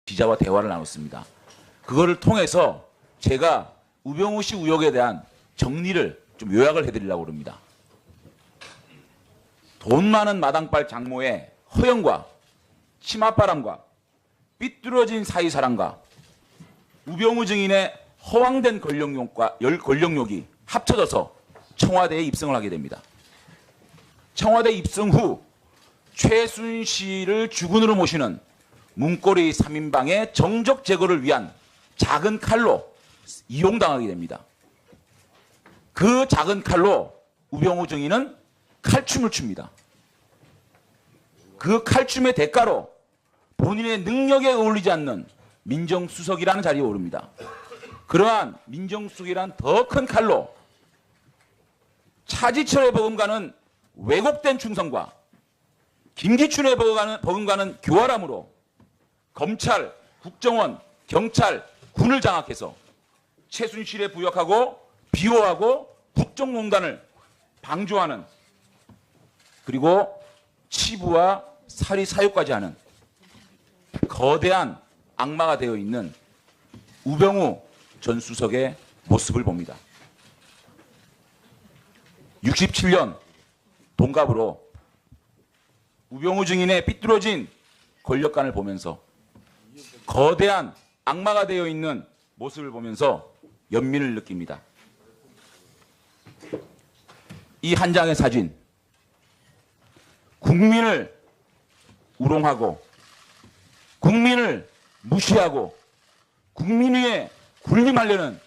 기자와 대화를 나눴습니다. 그거를 통해서 제가 우병우 씨 의혹에 대한 정리를 좀 요약을 해드리려고 합니다. 돈 많은 마당발 장모의 허영과 치맛바람과 삐뚤어진 사이사랑과 우병우 증인의 허황된 권력욕이 합쳐져서 청와대에 입성을 하게 됩니다. 청와대 입성 후 최순실을 주군으로 모시는 문고리 3인방의 정적 제거를 위한 작은 칼로 이용당하게 됩니다. 그 작은 칼로 우병우 증인은 칼춤을 춥니다. 그 칼춤의 대가로 본인의 능력에 어울리지 않는 민정수석이라는 자리에 오릅니다. 그러한 민정수석이란 더 큰 칼로 차지철에 버금가는 왜곡된 충성과 김기춘에 버금가는 교활함으로 검찰, 국정원, 경찰, 군을 장악해서 최순실에 부역하고 비호하고 국정농단을 방조하는, 그리고 치부와 살이 사유까지 하는 거대한 악마가 되어 있는 우병우 전 수석의 모습을 봅니다. 67년 동갑으로 우병우 증인의 삐뚤어진 권력관을 보면서 거대한 악마가 되어 있는 모습을 보면서 연민을 느낍니다. 이 한 장의 사진, 국민을 우롱하고 국민을 무시하고 국민 위에 군림하려는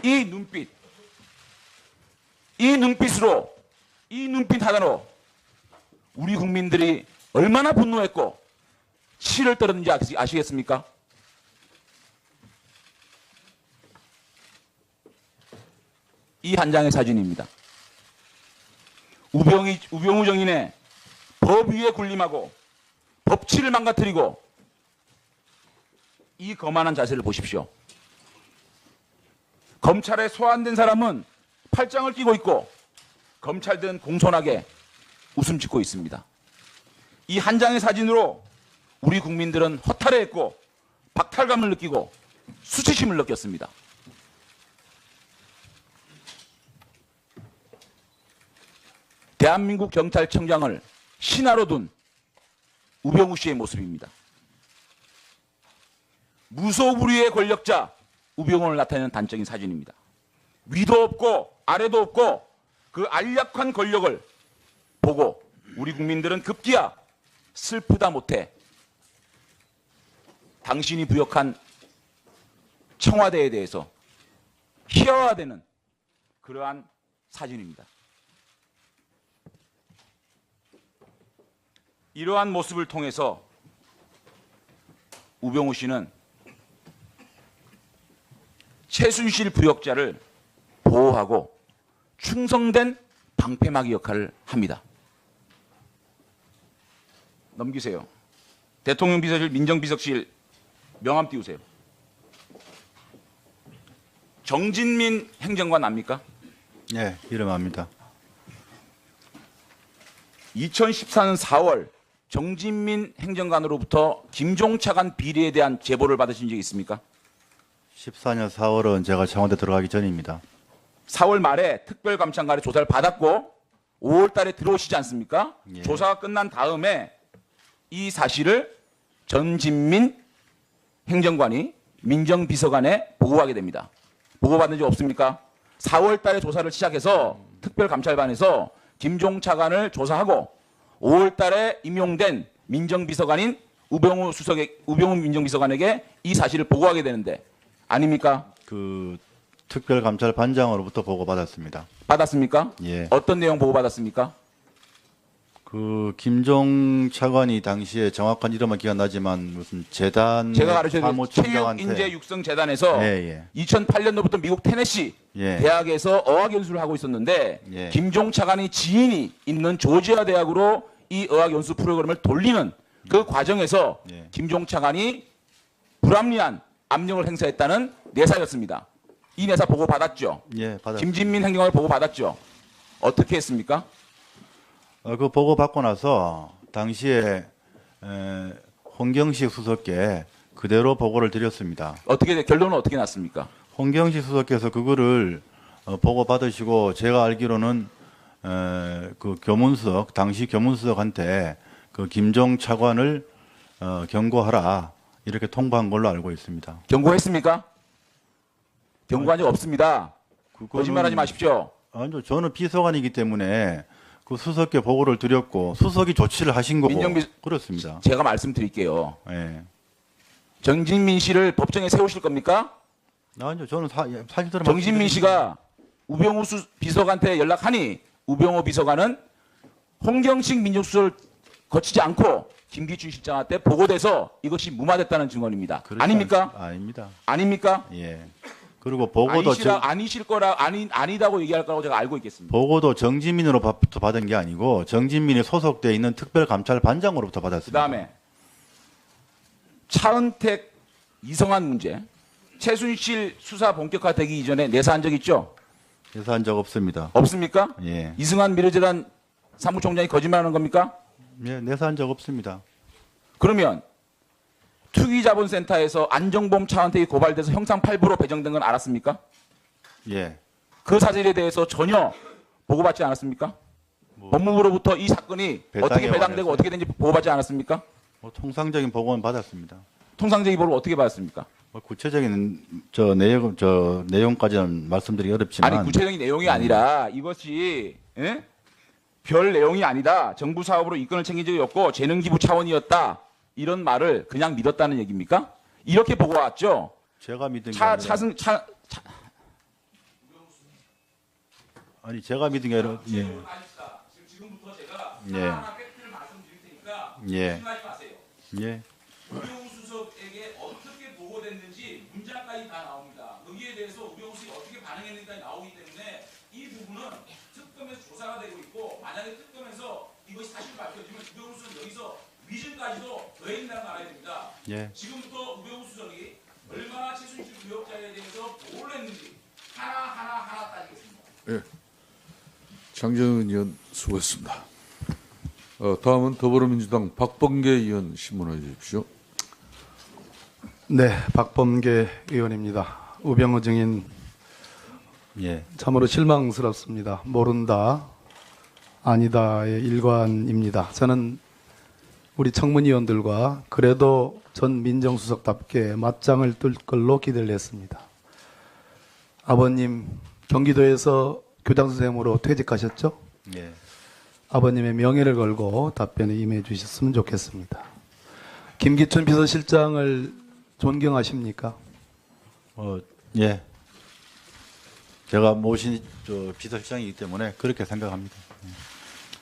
이 눈빛으로, 이 눈빛 하나로 우리 국민들이 얼마나 분노했고 치를 떨었는지 아시겠습니까? 이 한 장의 사진입니다. 우병우 정인의 법 위에 군림하고 법치를 망가뜨리고 이 거만한 자세를 보십시오. 검찰에 소환된 사람은 팔짱을 끼고 있고 검찰들은 공손하게 웃음 짓고 있습니다. 이 한 장의 사진으로 우리 국민들은 허탈해했고 박탈감을 느끼고 수치심을 느꼈습니다. 대한민국 경찰청장을 신하로 둔 우병우 씨의 모습입니다. 무소불위의 권력자 우병우를 나타내는 단적인 사진입니다. 위도 없고 아래도 없고 그 안락한 권력을 보고 우리 국민들은 급기야 슬프다 못해 당신이 부역한 청와대에 대해서 희화화되는 그러한 사진입니다. 이러한 모습을 통해서 우병우 씨는 최순실 부역자를 보호하고 충성된 방패막이 역할을 합니다. 넘기세요. 대통령 비서실, 민정비서실 명함 띄우세요. 정진민 행정관 압니까? 네, 이름 압니다. 2014년 4월 정진민 행정관으로부터 김종차관 비리에 대한 제보를 받으신 적이 있습니까? 14년 4월은 제가 청와대 들어가기 전입니다. 4월 말에 특별감찰관의 조사를 받았고 5월 달에 들어오시지 않습니까? 예. 조사가 끝난 다음에 이 사실을 전진민 행정관이 민정비서관에 보고하게 됩니다. 보고받은 적 없습니까? 4월 달에 조사를 시작해서 특별감찰반에서 김종차관을 조사하고 5월 달에 임용된 민정비서관인 우병우 민정비서관에게 이 사실을 보고하게 되는데 아닙니까? 그 특별감찰반장으로부터 보고 받았습니다. 받았습니까? 예. 어떤 내용 보고 받았습니까? 그 김종 차관이 당시에 정확한 이름은 기억 나지만 무슨 재단 제가 가르쳐드린 사무총장한테 체육인재육성재단에서 예. 2008년도부터 미국 테네시 예. 대학에서 어학연수를 하고 있었는데 예. 김종 차관이 지인이 있는 조지아 대학으로 이 어학연수 프로그램을 돌리는 그 과정에서 예. 김종 차관이 불합리한 압력을 행사했다는 내사였습니다. 이 내사 보고 받았죠. 예, 받았습니다. 김진민 행정관을 보고 받았죠. 어떻게 했습니까? 그 보고 받고 나서 당시에 홍경식 수석께 그대로 보고를 드렸습니다. 결론은 어떻게 났습니까? 홍경식 수석께서 그거를 보고 받으시고 제가 알기로는 그 교문수석 당시 교문수석한테 그 김종 차관을 경고하라 이렇게 통보한 걸로 알고 있습니다. 경고했습니까? 경고한 적 없습니다. 그거는- 거짓말하지 마십시오. 아니요, 저는 비서관이기 때문에 그 수석께 보고를 드렸고 수석이 조치를 하신 거고 그렇습니다. 제가 말씀드릴게요. 예. 정진민 씨를 법정에 세우실 겁니까? 아니요, 저는 사실대로 정진민 씨가 우병우 비서관한테 연락하니 우병우 비서관은 홍경식 민정수석을 거치지 않고 김기춘 실장한테 보고돼서 이것이 무마됐다는 증언입니다. 아닙니까? 아닙니다. 아닙니까? 예. 그리고 보고도 아니실 거라 아니다고 얘기할 거라고 제가 알고 있겠습니다. 보고도 정진민으로부터 받은 게 아니고 정진민이 소속돼 있는 특별감찰반장으로부터 받았습니다. 그다음에 차은택 이성한 문제, 최순실 수사 본격화되기 이전에 내사한 적 있죠? 예사한 적 없습니다. 없습니까? 예. 이승환 미래재단 사무총장이 거짓말하는 겁니까? 예, 내사한 적 없습니다. 그러면 투기자본센터에서 안정범 차은택이 고발돼서 형사 8부로 배정된 건 알았습니까? 예. 그 사실에 대해서 전혀 보고받지 않았습니까? 법무부로부터 이 사건이 어떻게 배당되고 어떻게 된지 보고받지 않았습니까? 통상적인 보고는 받았습니다. 통상적인 보고를 어떻게 받았습니까? 구체적인 내용까지는 말씀드리기 어렵지만 아니 구체적인 내용이 아니라 이것이 별 내용이 아니다. 정부 사업으로 이권을 챙긴 적이 없고 재능 기부 차원이었다. 이런 말을 그냥 믿었다는 얘기입니까? 이렇게 보고 왔죠. 제가 믿은 게 아니 제가 믿은 게 아니라 지금부터 제가 예. 하나하나 팩트를 말씀드릴 테니까 예. 생각하지 마세요. 예. 우병우 수석에게 어떻게 보고됐는지 문장까지 다 나옵니다. 여기에 대해서 우병우 수석이 어떻게 반응했는지까지 나오기 때문에 이 부분은 특검에서 조사가 되고 있고 만약에 특검에서 이것이 사실 밝혀지면 우병우 수석 여기서 위증까지도 더해진다는 걸 알아야 됩니다. 예. 지금부터 우병우 수석이 얼마나 최순실 구역자에 대해서 보고를 했는지 하나 따지겠습니다. 예. 장재훈 의원 수고했습니다. 다음은 더불어민주당 박범계 의원 신문해 주십시오. 네, 박범계 의원입니다. 우병우 증인 예. 참으로 실망스럽습니다. 모른다, 아니다의 일관입니다. 저는 우리 청문위원들과 그래도 전 민정수석답게 맞짱을 뜰 걸로 기대를 했습니다. 아버님 경기도에서 교장선생님으로 퇴직하셨죠? 예. 아버님의 명예를 걸고 답변에 임해 주셨으면 좋겠습니다. 김기춘 비서실장을 존경하십니까? 예. 제가 모신 비서실장이기 때문에 그렇게 생각합니다.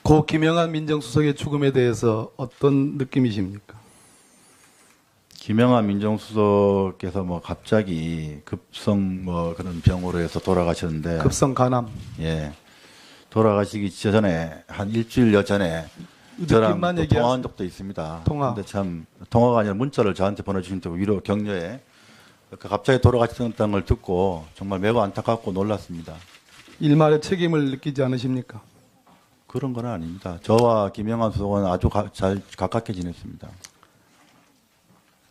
고 김영한 민정수석의 죽음에 대해서 어떤 느낌이십니까? 김영하 민정수석께서 갑자기 급성 그런 병으로 해서 돌아가셨는데 급성 간암. 예. 돌아가시기 전에 한 일주일여 전에 저랑 느낌만 또 통화한 적도 있습니다. 통화. 근데 참 통화가 아니라 문자를 저한테 보내주신다고 위로 격려에 갑자기 돌아가셨다는 걸 듣고 정말 매우 안타깝고 놀랐습니다. 일말의 책임을 느끼지 않으십니까? 그런 건 아닙니다. 저와 김영하 수석은 아주 잘 가깝게 지냈습니다.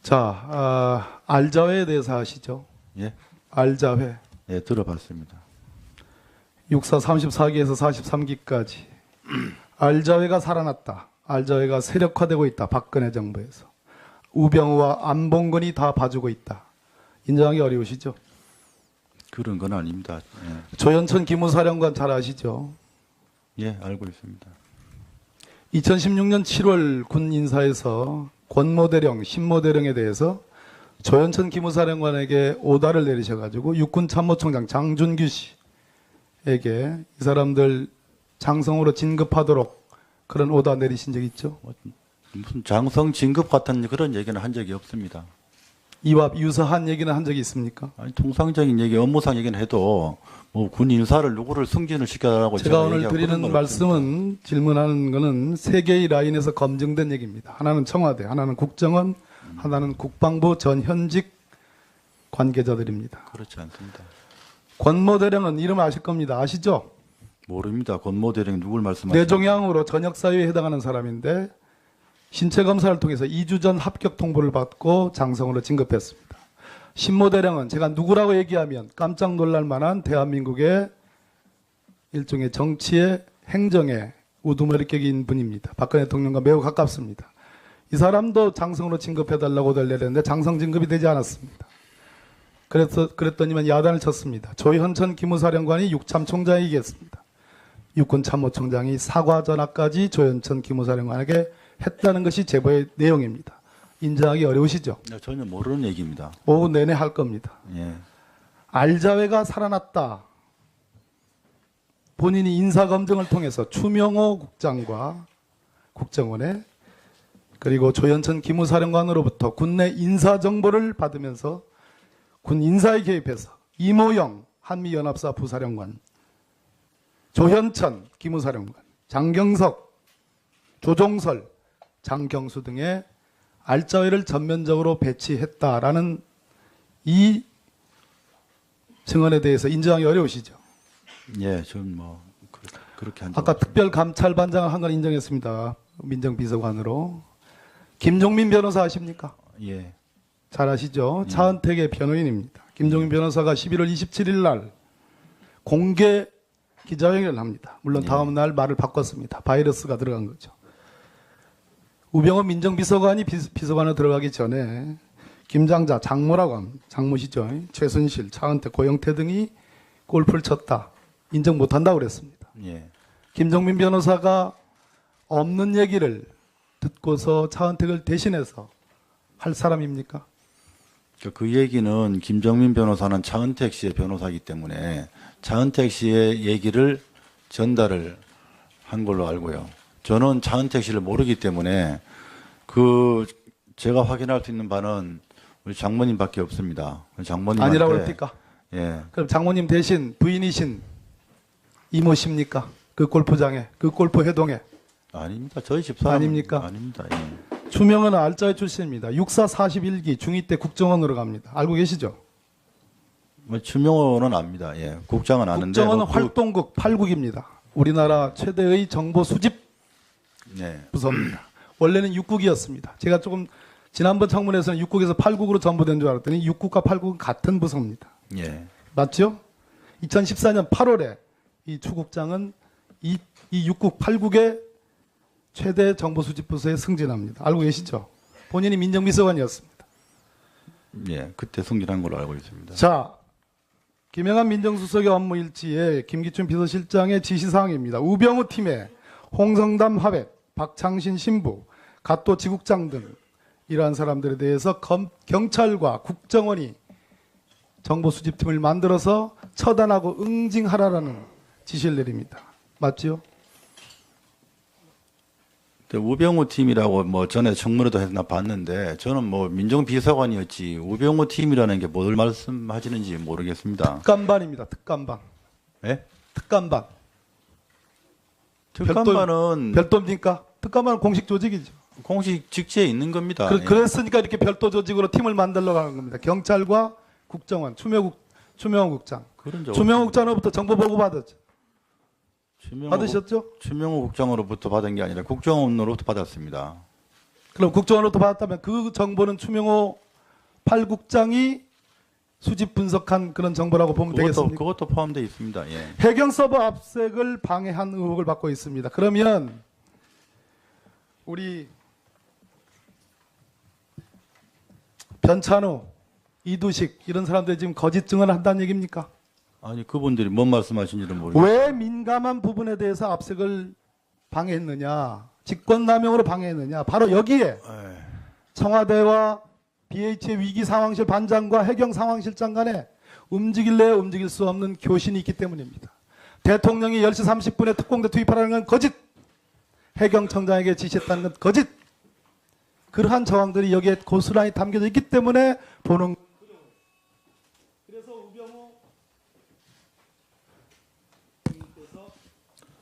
자, 알자회에 대해서 아시죠? 예, 알자회. 예, 들어봤습니다. 육사 34기에서 43기까지 알자회가 살아났다. 알자회가 세력화되고 있다. 박근혜 정부에서. 우병우와 안봉근이 다 봐주고 있다. 인정하기 어려우시죠? 그런 건 아닙니다. 조현천 기무사령관 잘 아시죠? 예, 알고 있습니다. 2016년 7월 군 인사에서 권모대령, 신모대령에 대해서 조현천 기무사령관에게 오다를 내리셔가지고 육군 참모총장 장준규 씨에게 이 사람들 장성으로 진급하도록 그런 오다 내리신 적 있죠? 무슨 장성 진급 같은 그런 얘기는 한 적이 없습니다. 이와 유사한 얘기는 한 적이 있습니까? 아니, 통상적인 얘기, 업무상 얘기는 해도 군 인사를 누구를 승진을 시켜달라고 제가 오늘 얘기하고 그런 드리는 건 말씀은 질문하는 거는 세 개의 라인에서 검증된 얘기입니다. 하나는 청와대, 하나는 국정원, 하나는 국방부 전 현직 관계자들입니다. 그렇지 않습니다. 권모대령은 이름 아실 겁니다. 아시죠? 모릅니다. 권모 대령이 누굴 말씀하시는 내종양으로 전역사유에 해당하는 사람인데 신체 검사를 통해서 2주 전 합격 통보를 받고 장성으로 진급했습니다. 신모대령은 제가 누구라고 얘기하면 깜짝 놀랄 만한 대한민국의 일종의 정치의 행정의 우두머리격인 분입니다. 박근혜 대통령과 매우 가깝습니다. 이 사람도 장성으로 진급해달라고 달려했는데 장성 진급이 되지 않았습니다. 그랬더니만 야단을 쳤습니다. 조현천 기무사령관이 육참 총장이겠습니다. 육군 참모총장이 사과 전화까지 조현천 기무사령관에게 했다는 것이 제보의 내용입니다. 인정하기 어려우시죠? 전혀 모르는 얘기입니다. 오후 내내 할 겁니다. 예. 알자회가 살아났다. 본인이 인사검증을 통해서 추명호 국장과 국정원에 그리고 조현천 기무사령관으로부터 군내 인사정보를 받으면서 군 인사에 개입해서 이모영 한미연합사 부사령관, 조현천 기무사령관, 장경석, 조종설, 장경수 등의 알자회를 전면적으로 배치했다라는 이 증언에 대해서 인정하기 어려우시죠? 예, 저는 뭐 그렇게 한 적 아까 없습니다. 특별감찰반장을 한 건 인정했습니다. 민정비서관으로. 김종민 변호사 아십니까? 예. 잘 아시죠? 차은택의 변호인입니다. 김종민 변호사가 11월 27일 날 공개 기자회견을 합니다. 물론 다음 날 말을 바꿨습니다. 바이러스가 들어간 거죠. 우병헌 민정비서관이 비서관으로 들어가기 전에 김장자, 장모라고 합니다. 장모시죠. 최순실, 차은택, 고영태 등이 골프를 쳤다. 인정 못한다고 그랬습니다. 예. 김종민 변호사가 없는 얘기를 듣고서 차은택을 대신해서 할 사람입니까? 그 얘기는 김정민 변호사는 차은택 씨의 변호사이기 때문에 차은택 씨의 얘기를 전달을 한 걸로 알고요. 저는 차은택 씨를 모르기 때문에 제가 확인할 수 있는 바는 우리 장모님밖에 없습니다. 장모님한테 아니라고 그럽니까? 예. 그럼 장모님 대신 부인이신 이모십니까? 그 골프장에, 그 골프 회동에. 아닙니다. 저희 집사람 아닙니까? 아닙니다. 예. 추명은 알자회 출신입니다. 육사 41기 중2 때 국정원으로 갑니다. 알고 계시죠? 뭐 추명호는 압니다. 예. 국장은 아는데 국정원은 활동국 8국입니다. 우리나라 최대의 정보 수집 예. 부서입니다. 원래는 6국이었습니다. 제가 조금 지난번 청문회에서는 6국에서 8국으로 전부된 줄 알았더니 6국과 8국은 같은 부서입니다. 예. 맞죠? 2014년 8월에 이 추국장은 이 6국 8국의 최대 정보 수집 부서에 승진합니다. 알고 계시죠? 본인이 민정비서관이었습니다. 예. 그때 승진한 걸로 알고 있습니다. 자, 김영한 민정수석의 업무 일지에 김기춘 비서실장의 지시사항입니다. 우병우 팀의 홍성담 화백, 박창신 신부, 갓도 지국장 등 이러한 사람들에 대해서 경찰과 국정원이 정보 수집팀을 만들어서 처단하고 응징하라라는 지시를 내립니다. 맞죠? 우병우 팀이라고 뭐 전에 청문회도 해서 봤는데 저는 뭐 민정비서관이었지 우병우 팀이라는 게 뭘 말씀하시는지 모르겠습니다. 특감반입니다. 특감반. 예? 특감반. 특감반은 별도입니까? 특감반은 공식 조직이죠. 공식 직제에 있는 겁니다. 예. 그랬으니까 이렇게 별도 조직으로 팀을 만들러 가는 겁니다. 경찰과 국정원, 추명호 국장. 그런 적 추명호 국장으로부터 정보 보고 받았죠. 추명호 받으셨죠? 추명호 국장으로부터 받은 게 아니라 국정원으로부터 받았습니다. 그럼 국정원으로부터 받았다면 그 정보는 추명호 8국장이 수집 분석한 그런 정보라고 보면 되겠습니까? 그것도 포함되어 있습니다. 예. 해경 서버 압색을 방해한 의혹을 받고 있습니다. 그러면 우리 변찬우, 이두식 이런 사람들이 지금 거짓 증언을 한다는 얘기입니까? 아니 그분들이 뭔 말씀하신지는 모르겠어요. 왜 민감한 부분에 대해서 압색을 방해했느냐, 직권남용으로 방해했느냐, 바로 여기에 청와대와 BH의 위기상황실 반장과 해경상황실장 간에 움직일래야 움직일 수 없는 교신이 있기 때문입니다. 대통령이 10시 30분에 특공대 투입하라는 건 거짓, 해경청장에게 지시했다는 건 거짓, 그러한 정황들이 여기에 고스란히 담겨져 있기 때문에 보는. 그래서 우병우 님께서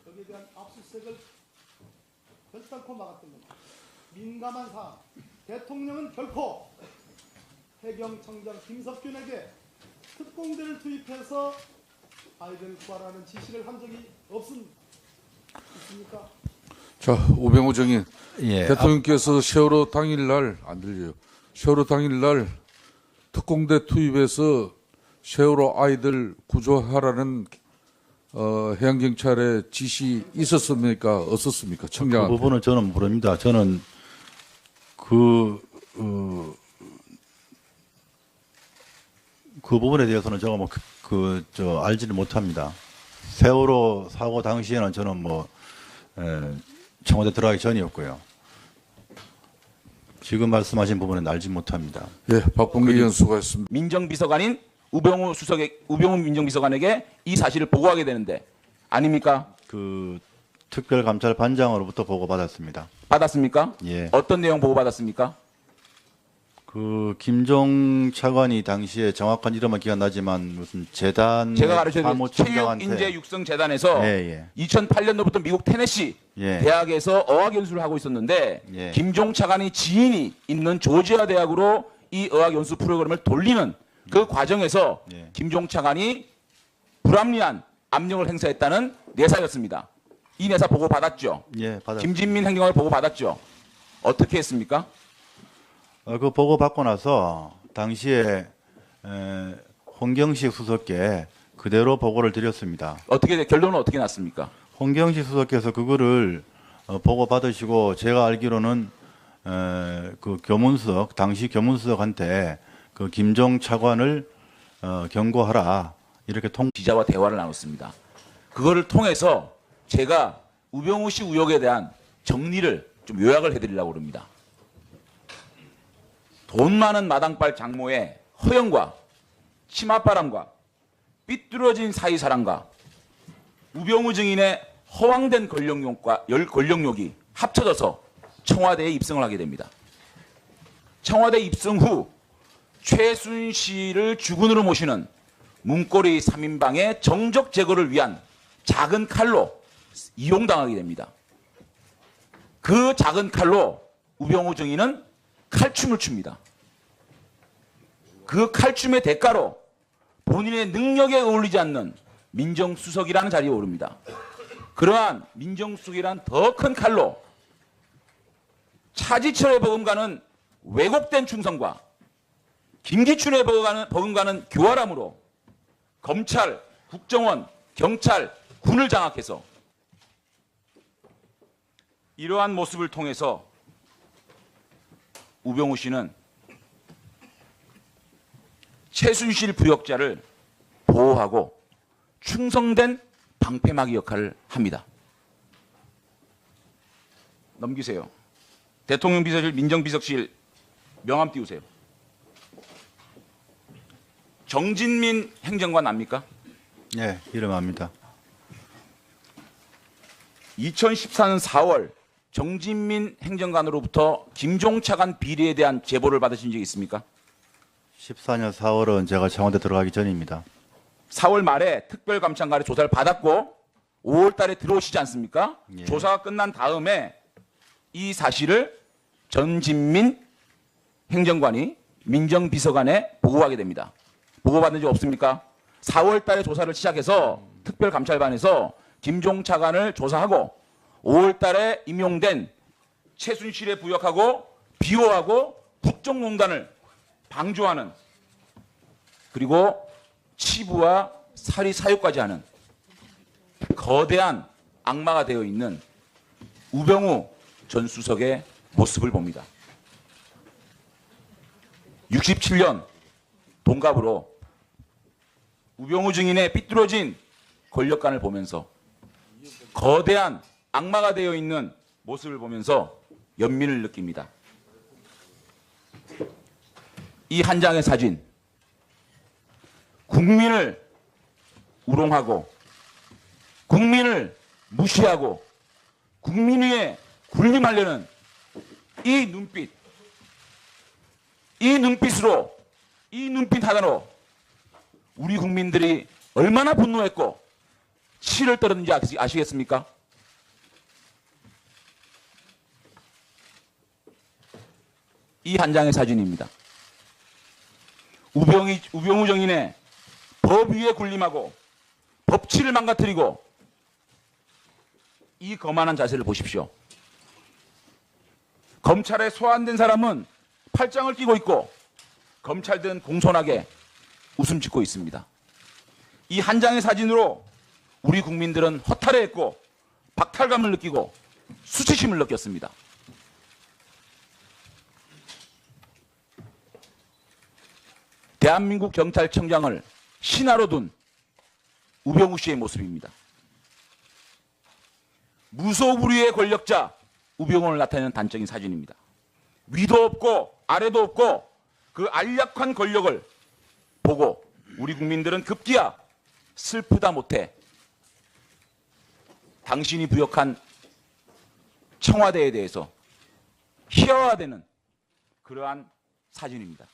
여기에 대한 압수수색을 결단코 막았던 겁니다. 민감한 사안, 대통령은 결코 해경청장 김석균에게 특공대를 투입해서 아이들 구하라는 지시를 한 적이 있습니까? 자, 우병우 정인. 예. 대통령께서 세월호 당일날, 안 들려요. 세월호 당일날 특공대 투입해서 세월호 아이들 구조하라는 해양경찰의 지시 있었습니까? 없었습니까? 그 청장한테. 부분은 저는 모릅니다. 저는 그 부분에 대해서는 제가 뭐 알지를 못합니다. 세월호 사고 당시에는 저는 청와대 들어가기 전이었고요. 지금 말씀하신 부분은 알지 못합니다. 예, 박봉계 의원 수고했습니다. 민정비서관인 우병우 민정비서관에게 이 사실을 보고하게 되는데 아닙니까? 그 특별감찰반장으로부터 보고받았습니다. 받았습니까? 예. 어떤 내용 보고받았습니까? 그 김종 차관이 당시에 정확한 이름은 기억 나지만 무슨 재단 제가 가르쳐드린 사무총장한테 체육인재육성재단에서 예, 2008년도부터 미국 테네시 예. 대학에서 어학연수를 하고 있었는데 예. 김종 차관이 지인이 있는 조지아 대학으로 이 어학연수 프로그램을 돌리는 그 과정에서 예. 김종 차관이 불합리한 압력을 행사했다는 내사였습니다. 이 내사 보고 받았죠. 예, 받았습니다. 김진민 행정관을 보고 받았죠. 어떻게 했습니까? 그 보고 받고 나서 당시에 홍경식 수석께 그대로 보고를 드렸습니다. 결론은 어떻게 났습니까? 홍경식 수석께서 그거를 보고 받으시고 제가 알기로는 그 교문수석 당시 교문수석한테 그 김종 차관을 경고하라 이렇게 기자와 대화를 나눴습니다. 그거를 통해서 제가 우병우 씨 의혹에 대한 정리를 좀 요약을 해드리려고 합니다. 돈 많은 마당발 장모의 허영과 치맛바람과 삐뚤어진 사이사랑과 우병우 증인의 허황된 권력욕이 합쳐져서 청와대에 입성을 하게 됩니다. 청와대 입성 후 최순실을 주군으로 모시는 문고리 3인방의 정적 제거를 위한 작은 칼로 이용당하게 됩니다. 그 작은 칼로 우병우 증인은 칼춤을 춥니다. 그 칼춤의 대가로 본인의 능력에 어울리지 않는 민정수석이라는 자리에 오릅니다. 그러한 민정수석이란 더 큰 칼로 차지철에 버금가는 왜곡된 충성과 김기춘에 버금가는 교활함으로 검찰, 국정원, 경찰, 군을 장악해서 이러한 모습을 통해서 우병우 씨는 최순실 부역자를 보호하고 충성된 방패막이 역할을 합니다. 넘기세요. 대통령 비서실 민정비서실 명함 띄우세요. 정진민 행정관 압니까? 예, 이름 압니다. 2014년 4월 정진민 행정관으로부터 김종 차관 비리에 대한 제보를 받으신 적이 있습니까? 14년 4월은 제가 청와대 들어가기 전입니다. 4월 말에 특별감찰관의 조사를 받았고 5월 달에 들어오시지 않습니까? 예. 조사가 끝난 다음에 이 사실을 전진민 행정관이 민정비서관에 보고하게 됩니다. 보고받은 적 없습니까? 4월 달에 조사를 시작해서 특별감찰반에서 김종 차관을 조사하고 5월 달에 임용된 최순실에 부역하고 비호하고 국정농단을 방조하는 그리고 치부와 살이 사유까지 하는 거대한 악마가 되어 있는 우병우 전 수석의 모습을 봅니다. 67년 동갑으로 우병우 증인의 삐뚤어진 권력관을 보면서 거대한 악마가 되어 있는 모습을 보면서 연민을 느낍니다. 이 한 장의 사진, 국민을 우롱하고 국민을 무시하고 국민 위에 군림하려는 이 눈빛으로 이 눈빛 하나로 우리 국민들이 얼마나 분노했고 치를 떨었는지 아시겠습니까? 이 한 장의 사진입니다. 우병우 정인의 법 위에 군림하고 법치를 망가뜨리고 이 거만한 자세를 보십시오. 검찰에 소환된 사람은 팔짱을 끼고 있고 검찰든 공손하게 웃음 짓고 있습니다. 이 한 장의 사진으로 우리 국민들은 허탈해했고 박탈감을 느끼고 수치심을 느꼈습니다. 대한민국 경찰청장을 신하로 둔 우병우 씨의 모습입니다. 무소불위의 권력자 우병우를 나타내는 단적인 사진입니다. 위도 없고 아래도 없고 그 안락한 권력을 보고 우리 국민들은 급기야 슬프다 못해 당신이 부역한 청와대에 대해서 희화화되는 그러한 사진입니다.